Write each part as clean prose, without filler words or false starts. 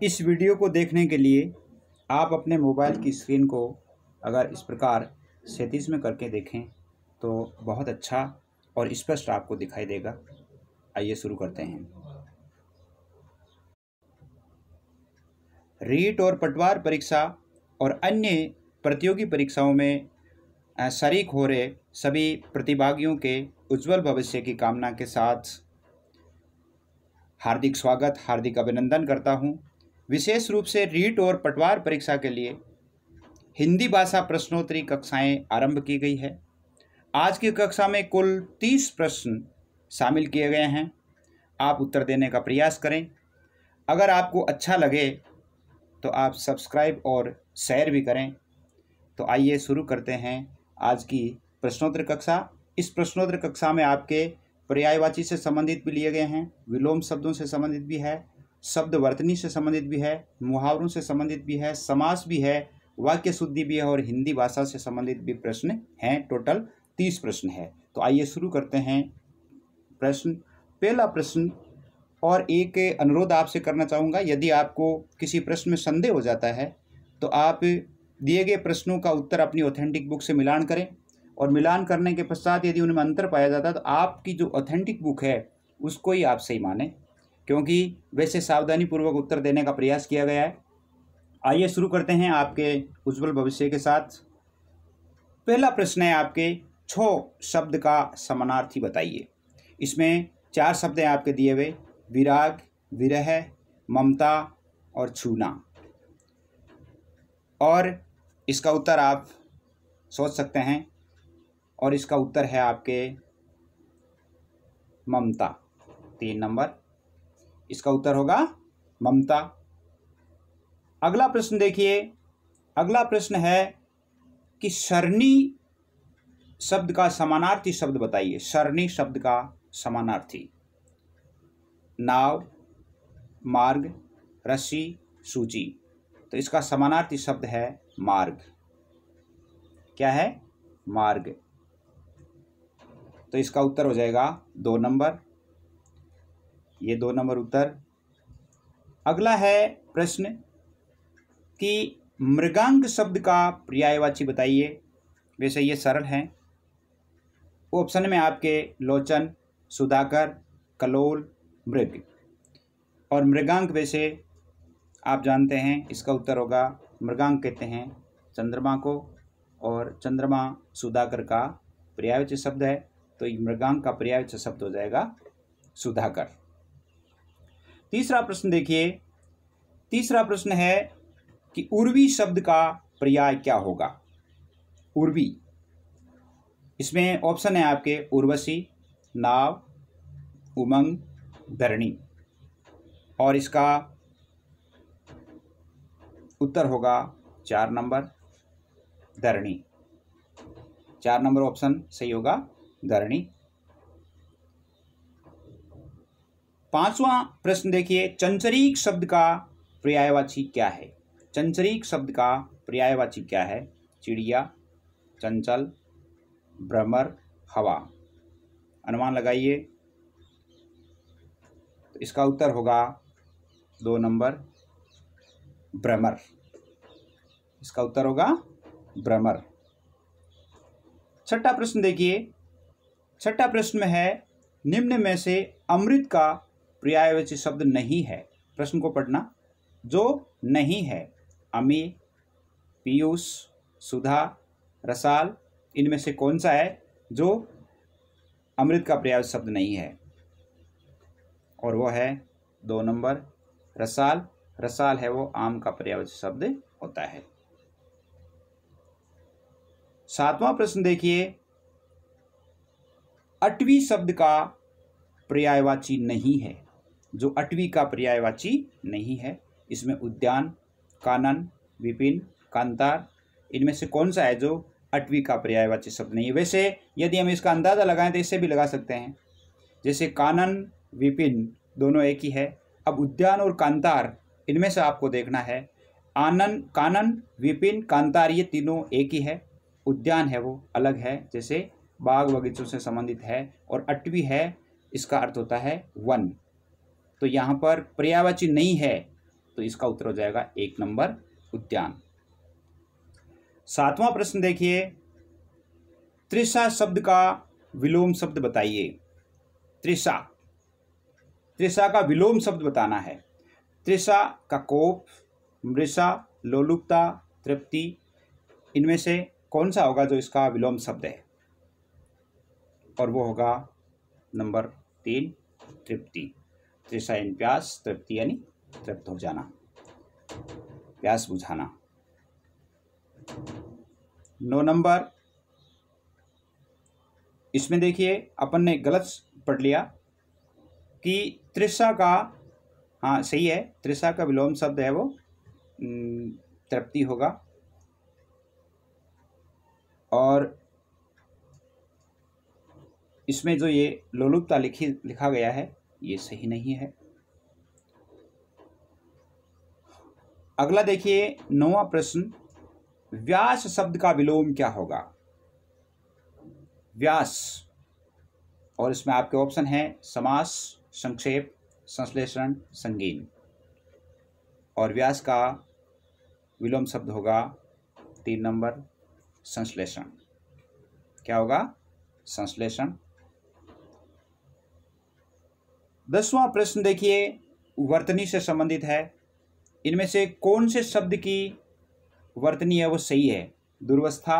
इस वीडियो को देखने के लिए आप अपने मोबाइल की स्क्रीन को अगर इस प्रकार 37 में करके देखें तो बहुत अच्छा और स्पष्ट आपको दिखाई देगा। आइए शुरू करते हैं। रीट और पटवार परीक्षा और अन्य प्रतियोगी परीक्षाओं में शरीक हो रहे सभी प्रतिभागियों के उज्जवल भविष्य की कामना के साथ हार्दिक स्वागत, हार्दिक अभिनंदन करता हूं। विशेष रूप से रीट और पटवार परीक्षा के लिए हिंदी भाषा प्रश्नोत्तरी कक्षाएं आरंभ की गई है। आज की कक्षा में कुल 30 प्रश्न शामिल किए गए हैं। आप उत्तर देने का प्रयास करें। अगर आपको अच्छा लगे तो आप सब्सक्राइब और शेयर भी करें। तो आइए शुरू करते हैं आज की प्रश्नोत्तरी कक्षा। इस प्रश्नोत्तरी कक्षा में आपके पर्यायवाची से संबंधित भी लिए गए हैं, विलोम शब्दों से संबंधित भी है, शब्द वर्तनी से संबंधित भी है, मुहावरों से संबंधित भी है, समास भी है, वाक्य शुद्धि भी है और हिंदी भाषा से संबंधित भी प्रश्न हैं। टोटल 30 प्रश्न है। तो आइए शुरू करते हैं। पहला प्रश्न, और एक अनुरोध आपसे करना चाहूँगा, यदि आपको किसी प्रश्न में संदेह हो जाता है तो आप दिए गए प्रश्नों का उत्तर अपनी ऑथेंटिक बुक से मिलान करें और मिलान करने के पश्चात यदि उनमें अंतर पाया जाता है तो आपकी जो ऑथेंटिक बुक है उसको ही आप सही माने, क्योंकि वैसे सावधानीपूर्वक उत्तर देने का प्रयास किया गया है। आइए शुरू करते हैं आपके उज्जवल भविष्य के साथ। पहला प्रश्न है आपके, छो शब्द का समानार्थी बताइए। इसमें 4 शब्द हैं आपके दिए हुए, विराग, विरह, ममता और छूना। और इसका उत्तर आप सोच सकते हैं और इसका उत्तर है आपके ममता। 3 नंबर इसका उत्तर होगा ममता। अगला प्रश्न देखिए। अगला प्रश्न है कि सरणी शब्द का समानार्थी शब्द बताइए। सरणी शब्द का समानार्थी। नाव, मार्ग, रस्सी, सूची। तो इसका समानार्थी शब्द है मार्ग। क्या है? मार्ग। तो इसका उत्तर हो जाएगा 2 नंबर। ये 2 नंबर उत्तर। अगला है प्रश्न कि मृगांक शब्द का पर्यायवाची बताइए। वैसे ये सरल है। ऑप्शन में आपके लोचन, सुधाकर, कलोल, मृग। और मृगांक वैसे आप जानते हैं इसका उत्तर होगा, मृगांक कहते हैं चंद्रमा को और चंद्रमा सुधाकर का पर्यायवाची शब्द है। तो मृगांक का पर्यायवाची शब्द हो जाएगा सुधाकर। तीसरा प्रश्न देखिए। तीसरा प्रश्न है कि उर्वी शब्द का पर्याय क्या होगा। उर्वी, इसमें ऑप्शन है आपके उर्वशी, नाव, उमंग, धरणी। और इसका उत्तर होगा 4 नंबर, धरणी। 4 नंबर ऑप्शन सही होगा, धरणी। 5वां प्रश्न देखिए। चंचरीक शब्द का पर्यायवाची क्या है। चंचरीक शब्द का पर्यायवाची क्या है। चिड़िया, चंचल, भ्रमर, हवा। अनुमान लगाइए। तो इसका उत्तर होगा 2 नंबर, भ्रमर। इसका उत्तर होगा भ्रमर। छठा प्रश्न देखिए। छठा प्रश्न में है, निम्न में से अमृत का पर्यायवाची शब्द नहीं है। प्रश्न को पढ़ना। जो नहीं है, अमी, पीयूष, सुधा, रसाल, इनमें से कौन सा है जो अमृत का पर्यायवाची शब्द नहीं है। और वो है 2 नंबर, रसाल। रसाल है वो आम का पर्यायवाची शब्द होता है। 7वां प्रश्न देखिए। अटवी शब्द का पर्यायवाची नहीं है। जो अटवी का पर्यायवाची नहीं है, इसमें उद्यान, कानन, विपिन, कांतार, इनमें से कौन सा है जो अटवी का पर्यायवाची शब्द नहीं है। वैसे यदि हम इसका अंदाजा लगाएं तो इससे भी लगा सकते हैं। जैसे कानन, विपिन दोनों एक ही है। अब उद्यान और कांतार, इनमें से आपको देखना है। कानन, विपिन, कांतार ये तीनों एक ही है। उद्यान है वो अलग है, जैसे बाग बगीचों से संबंधित है। और अटवी है, इसका अर्थ होता है वन। तो यहाँ पर पर्यायवाची नहीं है तो इसका उत्तर हो जाएगा 1 नंबर उद्यान। 7वां प्रश्न देखिए, तृषा शब्द का विलोम शब्द बताइए। तृषा, तृषा का विलोम शब्द बताना है। तृषा का कोप, मृषा, लोलुपता, तृप्ति, इनमें से कौन सा होगा जो इसका विलोम शब्द है? और वो होगा नंबर 3 तृप्ति। तृषा यानी प्यास, तृप्ति यानी तृप्त हो जाना, प्यास बुझाना। 9 नंबर, इसमें देखिए अपन ने गलत पढ़ लिया कि तृषा का, हाँ सही है, तृषा का विलोम शब्द है वो तृप्ति होगा, और इसमें जो ये लोलुपता लिखा गया है ये सही नहीं है। अगला देखिए 9वां प्रश्न, व्यास शब्द का विलोम क्या होगा? व्यास, और इसमें आपके ऑप्शन है समास, संक्षेप, संश्लेषण, संगीन। और व्यास का विलोम शब्द होगा 3 नंबर संश्लेषण। क्या होगा? संश्लेषण। 10वां प्रश्न देखिए, वर्तनी से संबंधित है। इनमें से कौन से शब्द की वर्तनी है वो सही है? दुर्वस्था,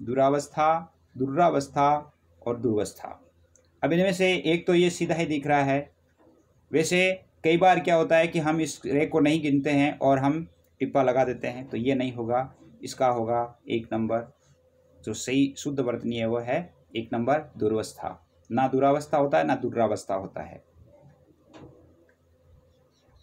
दुरावस्था, दुर्रावस्था और दुर्वस्था। अब इनमें से एक तो ये सीधा ही दिख रहा है। वैसे कई बार क्या होता है कि हम इस रे को नहीं गिनते हैं और हम टिप्पा लगा देते हैं, तो ये नहीं होगा। इसका होगा 1 नंबर, जो सही शुद्ध वर्तनी है वो है 1 नंबर दुर्वस्था। ना दुरावस्था होता है ना दुर्रावस्था होता है।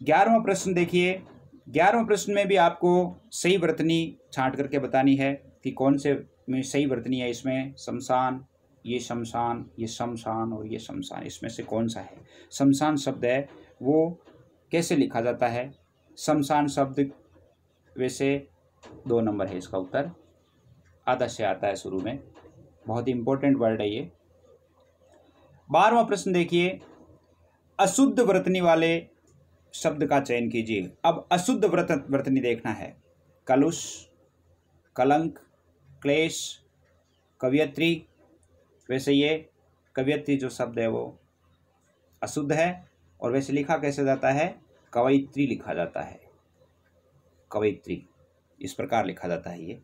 11वां प्रश्न देखिए, 11वें प्रश्न में भी आपको सही वर्तनी छांट करके बतानी है कि कौन से में सही वर्तनी है। इसमें शमशान, ये शमशान, ये शमशान और ये शमशान, इसमें से कौन सा है? शमशान शब्द है वो कैसे लिखा जाता है? शमशान शब्द वैसे 2 नंबर है इसका उत्तर, आधा से आता है शुरू में, बहुत ही इंपॉर्टेंट वर्ड है ये। 12वां प्रश्न देखिए, अशुद्ध वर्तनी वाले शब्द का चयन कीजिए। अब अशुद्ध वर्तनी देखना है। कलुष, कलंक, क्लेश, कवियत्री। वैसे ये कवियत्री जो शब्द है वो अशुद्ध है, और वैसे लिखा कैसे जाता है? कवयित्री लिखा जाता है, कवयित्री, इस प्रकार लिखा जाता है ये।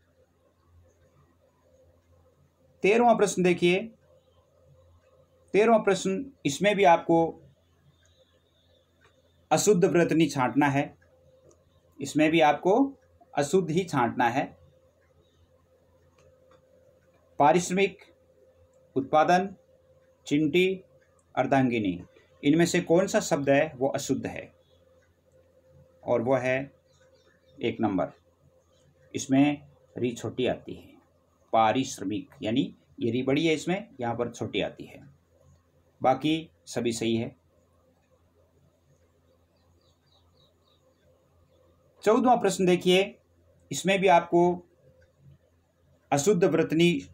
13वां प्रश्न देखिए, 13वां प्रश्न, इसमें भी आपको अशुद्ध वर्तनी छांटना है। इसमें भी आपको अशुद्ध ही छांटना है। पारिश्रमिक, उत्पादन, चिंटी, अर्धांगिनी, इनमें से कौन सा शब्द है वो अशुद्ध है? और वो है 1 नंबर, इसमें री छोटी आती है। पारिश्रमिक यानी ये री बड़ी है, इसमें यहाँ पर छोटी आती है, बाकी सभी सही है। 14वां प्रश्न देखिए, इसमें भी आपको अशुद्ध वर्तनी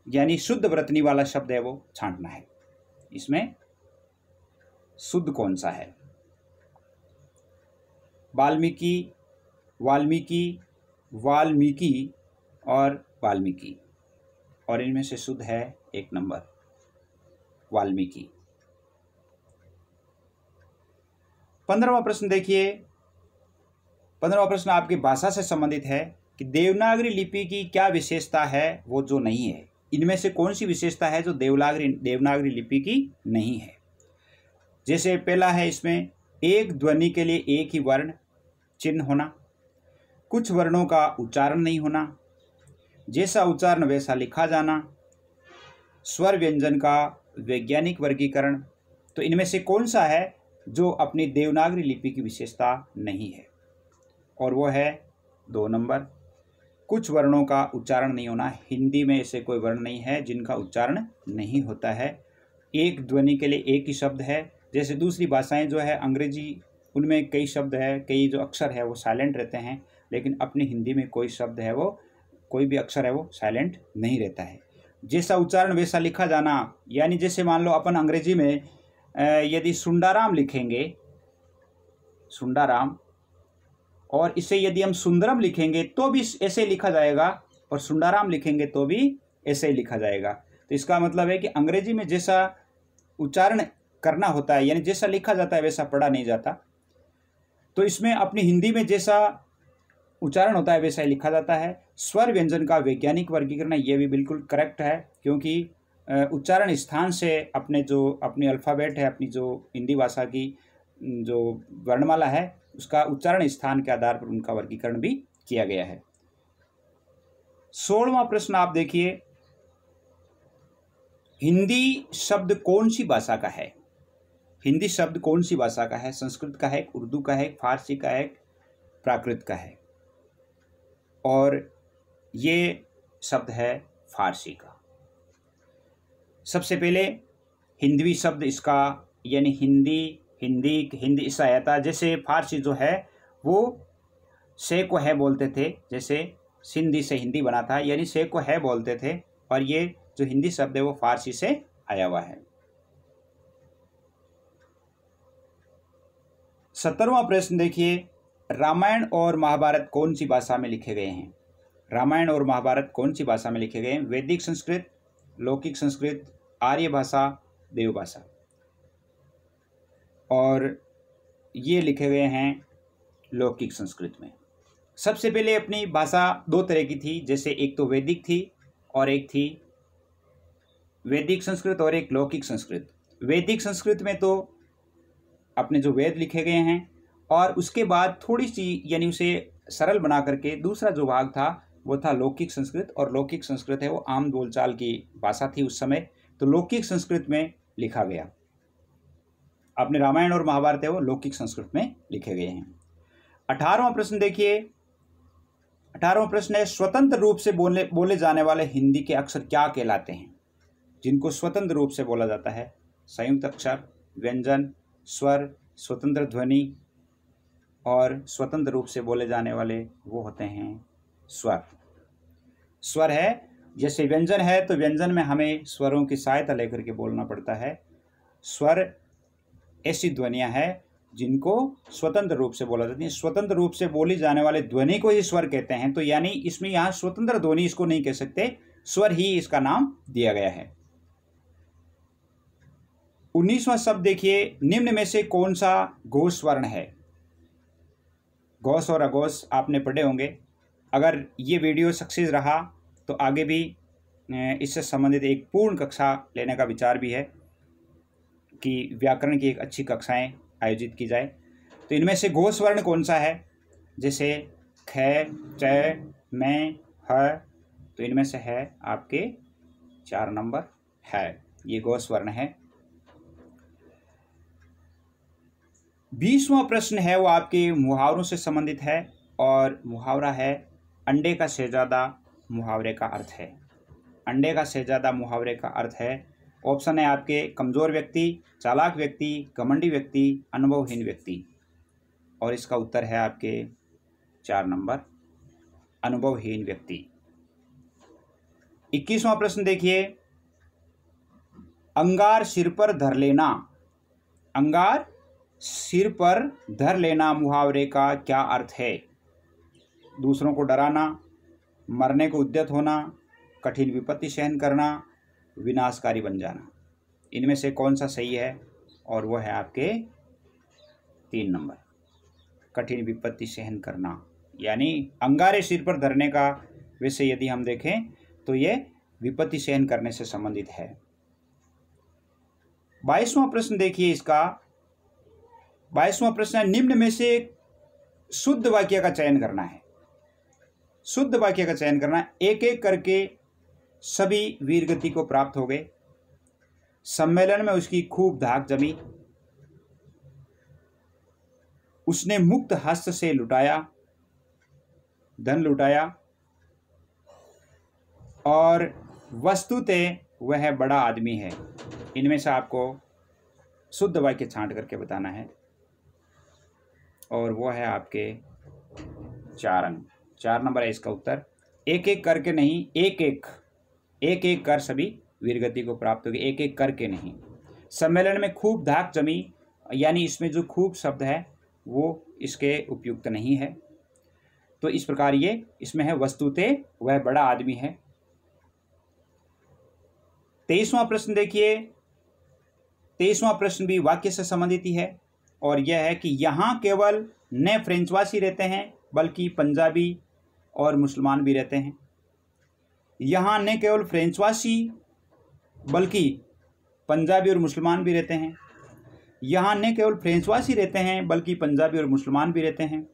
यानी शुद्ध वर्तनी वाला शब्द है वो छांटना है। इसमें शुद्ध कौन सा है? वाल्मीकि, वाल्मीकि, वाल्मीकि और वाल्मीकि, और इनमें से शुद्ध है 1 नंबर वाल्मीकि। 15वां प्रश्न देखिए, 15वां प्रश्न आपकी भाषा से संबंधित है कि देवनागरी लिपि की क्या विशेषता है वो जो नहीं है। इनमें से कौन सी विशेषता है जो देवनागरी लिपि की नहीं है? जैसे पहला है इसमें एक ध्वनि के लिए एक ही वर्ण चिन्ह होना, कुछ वर्णों का उच्चारण नहीं होना, जैसा उच्चारण वैसा लिखा जाना, स्वर व्यंजन का वैज्ञानिक वर्गीकरण। तो इनमें से कौन सा है जो अपनी देवनागरी लिपि की विशेषता नहीं है? और वो है 2 नंबर, कुछ वर्णों का उच्चारण नहीं होना। हिंदी में ऐसे कोई वर्ण नहीं है जिनका उच्चारण नहीं होता है। एक ध्वनि के लिए एक ही शब्द है। जैसे दूसरी भाषाएं जो है अंग्रेजी, उनमें कई शब्द है, कई जो अक्षर है वो साइलेंट रहते हैं, लेकिन अपनी हिंदी में कोई शब्द है वो, कोई भी अक्षर है वो साइलेंट नहीं रहता है। जैसा उच्चारण वैसा लिखा जाना, यानी जैसे मान लो अपन अंग्रेजी में यदि सुंडाराम लिखेंगे सुंडाराम। और इसे यदि हम सुंदरम लिखेंगे तो भी ऐसे लिखा जाएगा, और सुंडाराम लिखेंगे तो भी ऐसे ही लिखा जाएगा। तो इसका मतलब है कि अंग्रेजी में जैसा उच्चारण करना होता है, यानी जैसा लिखा जाता है वैसा पढ़ा नहीं जाता, तो इसमें अपनी हिंदी में जैसा उच्चारण होता है वैसा ही लिखा जाता है। स्वर व्यंजन का वैज्ञानिक वर्गीकरण, ये भी बिल्कुल करेक्ट है, क्योंकि उच्चारण स्थान से अपनी अल्फ़ाबेट है, अपनी जो हिंदी भाषा की जो वर्णमाला है, उसका उच्चारण स्थान के आधार पर उनका वर्गीकरण भी किया गया है। 16वां प्रश्न आप देखिए, हिंदी शब्द कौन सी भाषा का है? हिंदी शब्द कौन सी भाषा का है? संस्कृत का है, उर्दू का है, फारसी का है, प्राकृत का है? और ये शब्द है फारसी का। सबसे पहले हिंदवी शब्द इसका, यानी हिंदी इससे आया था। जैसे फारसी जो है वो से को है बोलते थे, जैसे सिंधी से हिंदी बना था, यानी से को है बोलते थे, और ये जो हिंदी शब्द है वो फारसी से आया हुआ है। 17वां प्रश्न देखिए, रामायण और महाभारत कौन सी भाषा में लिखे गए हैं? रामायण और महाभारत कौन सी भाषा में लिखे गए हैं? वैदिक संस्कृत, लौकिक संस्कृत, आर्य भाषा, देव भाषा। और ये लिखे गए हैं लौकिक संस्कृत में। सबसे पहले अपनी भाषा दो तरह की थी, जैसे एक तो वैदिक थी और एक थी वैदिक संस्कृत और एक लौकिक संस्कृत। वैदिक संस्कृत में तो अपने जो वेद लिखे गए हैं, और उसके बाद थोड़ी सी, यानी उसे सरल बना करके दूसरा जो भाग था वो था लौकिक संस्कृत। और लौकिक संस्कृत है वो आम बोलचाल की भाषा थी उस समय, तो लौकिक संस्कृत में लिखा गया। अपने रामायण और महाभारत है वो लौकिक संस्कृत में लिखे गए हैं। 18वां प्रश्न देखिए, 18वां प्रश्न है, स्वतंत्र रूप से बोले जाने वाले हिंदी के अक्षर क्या कहलाते हैं? जिनको स्वतंत्र रूप से बोला जाता है, संयुक्त अक्षर, व्यंजन, स्वर, स्वतंत्र ध्वनि, और स्वतंत्र रूप से बोले जाने वाले वो होते हैं स्वर। स्वर है, जैसे व्यंजन है तो व्यंजन में हमें स्वरों की सहायता लेकर के बोलना पड़ता है। स्वर ऐसी ध्वनियां हैं जिनको स्वतंत्र रूप से बोला जाती है। स्वतंत्र रूप से बोली जाने वाले ध्वनि को ही स्वर कहते हैं, तो यानी इसमें यहाँ स्वतंत्र ध्वनि इसको नहीं कह सकते, स्वर ही इसका नाम दिया गया है। 19वां शब्द देखिए, निम्न में से कौन सा घोष वर्ण है? घोष और अघोष आपने पढ़े होंगे। अगर ये वीडियो सक्सेस रहा तो आगे भी इससे संबंधित एक पूर्ण कक्षा लेने का विचार भी है कि व्याकरण की एक अच्छी कक्षाएं आयोजित की जाए। तो इनमें से घोष वर्ण कौन सा है? जैसे ख, च, मैं, ह, तो इनमें से है आपके 4 नंबर है, ये घोष वर्ण है। 20वां प्रश्न है वो आपके मुहावरों से संबंधित है, और मुहावरा है अंडे का शहजादा मुहावरे का अर्थ है। अंडे का शहजादा मुहावरे का अर्थ है, ऑप्शन है आपके कमज़ोर व्यक्ति, चालाक व्यक्ति, घमंडी व्यक्ति, अनुभवहीन व्यक्ति। और इसका उत्तर है आपके 4 नंबर, अनुभवहीन व्यक्ति। 21वां प्रश्न देखिए, अंगार सिर पर धर लेना, अंगार सिर पर धर लेना मुहावरे का क्या अर्थ है? दूसरों को डराना, मरने को उद्यत होना, कठिन विपत्ति सहन करना, विनाशकारी बन जाना। इनमें से कौन सा सही है? और वो है आपके 3 नंबर, कठिन विपत्ति सहन करना, यानी अंगारे सिर पर धरने का वैसे यदि हम देखें तो ये विपत्ति सहन करने से संबंधित है। 22वां प्रश्न देखिए, इसका 22वां प्रश्न है, निम्न में से शुद्ध वाक्य का चयन करना है। शुद्ध वाक्य का चयन करना, एक एक करके सभी वीरगति को प्राप्त हो गए, सम्मेलन में उसकी खूब धाक जमी, उसने मुक्त हस्त से लुटाया, धन लुटाया, और वस्तुतः वह बड़ा आदमी है। इनमें से आपको शुद्ध वाक्य छांट करके बताना है, और वो है आपके 4 अंक, 4 नंबर है इसका उत्तर। एक एक करके नहीं, एक एक कर सभी वीरगति को प्राप्त होगी, एक एक करके नहीं। सम्मेलन में खूब धाक जमी, यानी इसमें जो खूब शब्द है वो इसके उपयुक्त नहीं है। तो इस प्रकार ये इसमें है वस्तुते वह बड़ा आदमी है। 23वां प्रश्न देखिए। 23वां प्रश्न भी वाक्य से संबंधित ही है और यह है कि यहाँ केवल न फ्रेंचवासी रहते हैं बल्कि पंजाबी और मुसलमान भी रहते हैं। यहाँ न केवल फ्रेंचवासी बल्कि पंजाबी और मुसलमान भी रहते हैं। यहाँ न केवल फ्रेंचवासी रहते हैं बल्कि पंजाबी और मुसलमान भी रहते हैं।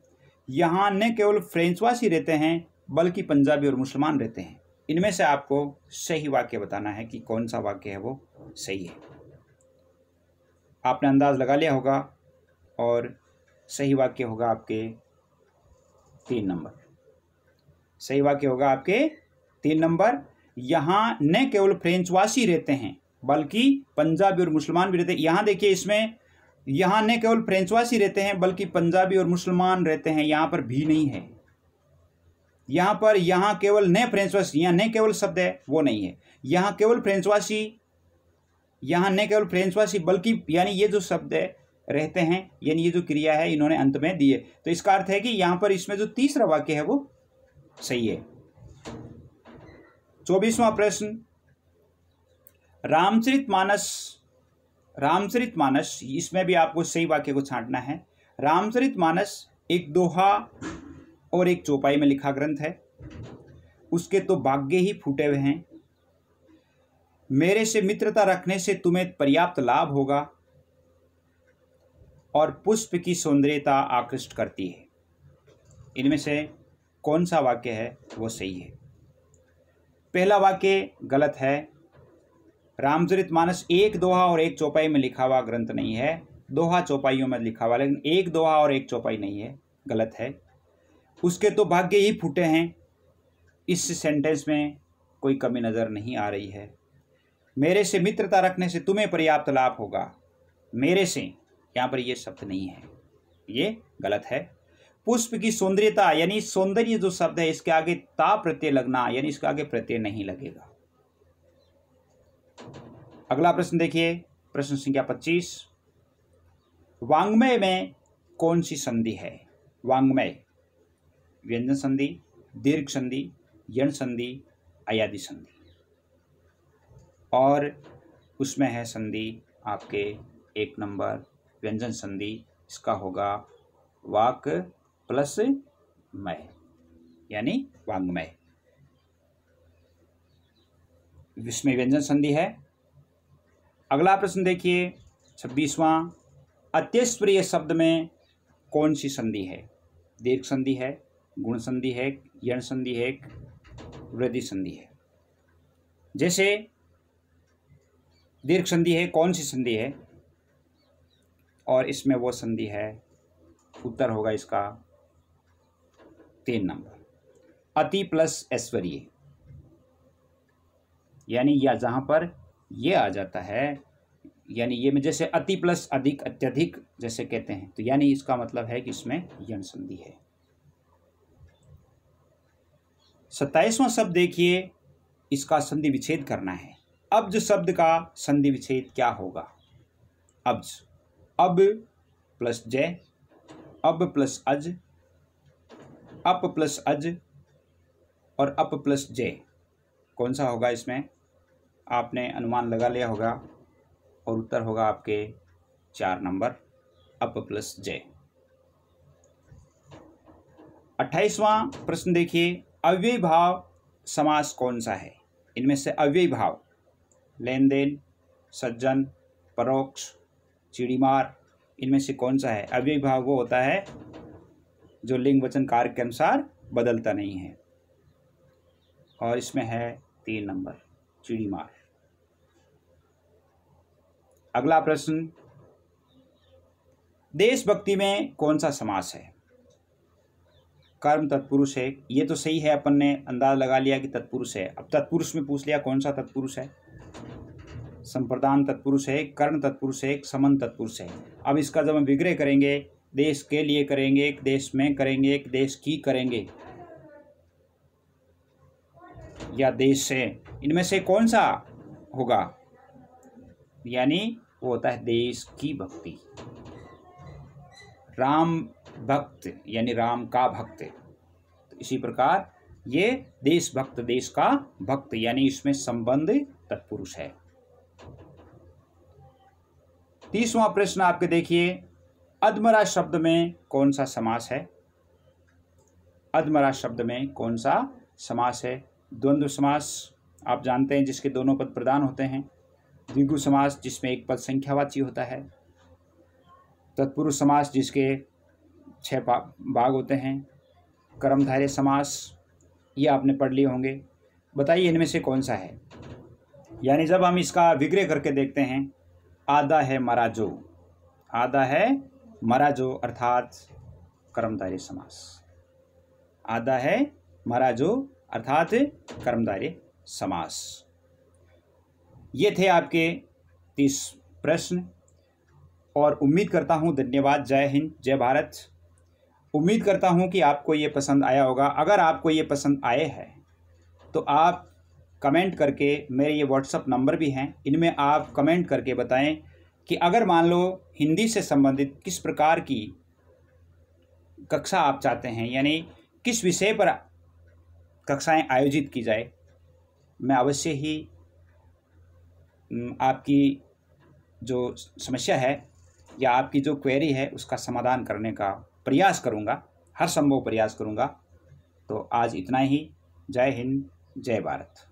यहाँ न केवल फ्रेंचवासी रहते हैं बल्कि पंजाबी और मुसलमान रहते हैं। इनमें से आपको सही वाक्य बताना है कि कौन सा वाक्य है वो सही है। आपने अंदाज लगा लिया होगा और सही वाक्य होगा आपके 3 नंबर। सही वाक्य होगा आपके 3 नंबर। यहाँ न केवल फ्रेंचवासी रहते हैं बल्कि पंजाबी और मुसलमान भी रहते हैं। यहाँ देखिए इसमें यहाँ न केवल फ्रेंचवासी रहते हैं बल्कि पंजाबी और मुसलमान रहते हैं, यहाँ पर भी नहीं है। यहाँ पर यहाँ केवल न फ्रेंचवासी, यहाँ न केवल शब्द है वो नहीं है। यहाँ केवल फ्रेंचवासी, यहाँ न केवल फ्रेंचवासी बल्कि, यानी ये जो शब्द है रहते हैं, यानी ये जो क्रिया है इन्होंने अंत में दी है। तो इसका अर्थ है कि यहाँ पर इसमें जो तीसरा वाक्य है वो सही है। 24वां प्रश्न। रामचरितमानस, इसमें भी आपको सही वाक्य को छांटना है। रामचरितमानस एक दोहा और एक चौपाई में लिखा ग्रंथ है। उसके तो भाग्य ही फूटे हुए हैं। मेरे से मित्रता रखने से तुम्हें पर्याप्त लाभ होगा और पुष्प की सौंदर्यता आकृष्ट करती है। इनमें से कौन सा वाक्य है वो सही है? पहला वाक्य गलत है। रामचरितमानस एक दोहा और एक चौपाई में लिखा हुआ ग्रंथ नहीं है, दोहा चौपाइयों में लिखा हुआ, लेकिन एक दोहा और एक चौपाई नहीं है, गलत है। उसके तो भाग्य ही फूटे हैं, इस सेंटेंस में कोई कमी नज़र नहीं आ रही है। मेरे से मित्रता रखने से तुम्हें पर्याप्त लाभ होगा, मेरे से यहाँ पर ये शब्द नहीं है, ये गलत है। पुष्प की सौंदर्यता, यानी सौंदर्य जो शब्द है इसके आगे ता प्रत्यय लगना, यानी इसके आगे प्रत्यय नहीं लगेगा। अगला प्रश्न देखिए, प्रश्न संख्या 25। वाङ्मय में कौन सी संधि है? वाङ्मय, व्यंजन संधि, दीर्घ संधि, यण संधि, अयादि संधि। और उसमें है संधि आपके 1 नंबर व्यंजन संधि। इसका होगा वाक प्लस मय, यानी वाङ्मय। इसमें व्यंजन संधि है। अगला प्रश्न देखिए 26वां। अत्यस्वरीय शब्द में कौन सी संधि है? दीर्घ संधि है, गुण संधि है, यण संधि है, वृद्धि संधि है। जैसे दीर्घ संधि है, कौन सी संधि है? और इसमें वो संधि है, उत्तर होगा इसका 3 नंबर, अति प्लस ऐश्वर्य। यानी या जहाँ पर ये आ जाता है, यानी ये में जैसे अति प्लस अधिक, अत्यधिक जैसे कहते हैं, तो यानी इसका मतलब है कि इसमें यण संधि है। 27वां शब्द देखिए, इसका संधि विच्छेद करना है। अब्ज शब्द का संधि विच्छेद क्या होगा? अब्ज, अब प्लस जय, अब प्लस अज, अप प्लस अज और अप प्लस जय। कौन सा होगा इसमें? आपने अनुमान लगा लिया होगा और उत्तर होगा आपके 4 नंबर, अप प्लस जय। 28वां प्रश्न देखिए, अव्ययी भाव समास कौन सा है? इनमें से अव्ययी भाव लेन देन, सज्जन, परोक्ष, चिड़ीमार, इनमें से कौन सा है? अव्ययी भाव वो होता है जो लिंग वचन कारक के अनुसार बदलता नहीं है, और इसमें है 3 नंबर, चिड़ीमार। अगला प्रश्न, देशभक्ति में कौन सा समास है? कर्म तत्पुरुष है, ये तो सही है, अपन ने अंदाज लगा लिया कि तत्पुरुष है। अब तत्पुरुष में पूछ लिया कौन सा तत्पुरुष है? संप्रदान तत्पुरुष है, कर्ण तत्पुरुष है, समन तत्पुरुष है। अब इसका जब हम विग्रह करेंगे, देश के लिए करेंगे, एक देश में करेंगे, एक देश की करेंगे, या देश से, इनमें से कौन सा होगा? यानी वो होता है देश की भक्ति। राम भक्त यानी राम का भक्त। तो इसी प्रकार ये देशभक्त, देश का भक्त, यानी इसमें संबंध तत्पुरुष है। 30वां प्रश्न आपके देखिए, अधमरा शब्द में कौन सा समास है? अधमरा शब्द में कौन सा समास है? द्वंद्व समास आप जानते हैं जिसके दोनों पद प्रधान होते हैं, द्विगु समास जिसमें एक पद संख्यावाची होता है, तत्पुरुष समास जिसके 6 भाग होते हैं, कर्मधारय समास ये आपने पढ़ लिए होंगे। बताइए इनमें से कौन सा है? यानी जब हम इसका विग्रह करके देखते हैं, आधा है मरा जो, आधा है मरा जो अर्थात कर्मधारय समास, आधा है मरा जो अर्थात कर्मधारय समास। ये थे आपके 30 प्रश्न और उम्मीद करता हूँ, धन्यवाद, जय हिंद, जय भारत। उम्मीद करता हूँ कि आपको ये पसंद आया होगा। अगर आपको ये पसंद आए हैं तो आप कमेंट करके, मेरे ये व्हाट्सअप नंबर भी हैं, इनमें आप कमेंट करके बताएं कि अगर मान लो हिंदी से संबंधित किस प्रकार की कक्षा आप चाहते हैं, यानी किस विषय पर कक्षाएं आयोजित की जाए, मैं अवश्य ही आपकी जो समस्या है या आपकी जो क्वेरी है उसका समाधान करने का प्रयास करूंगा, हर संभव प्रयास करूंगा। तो आज इतना ही। जय हिंद, जय भारत।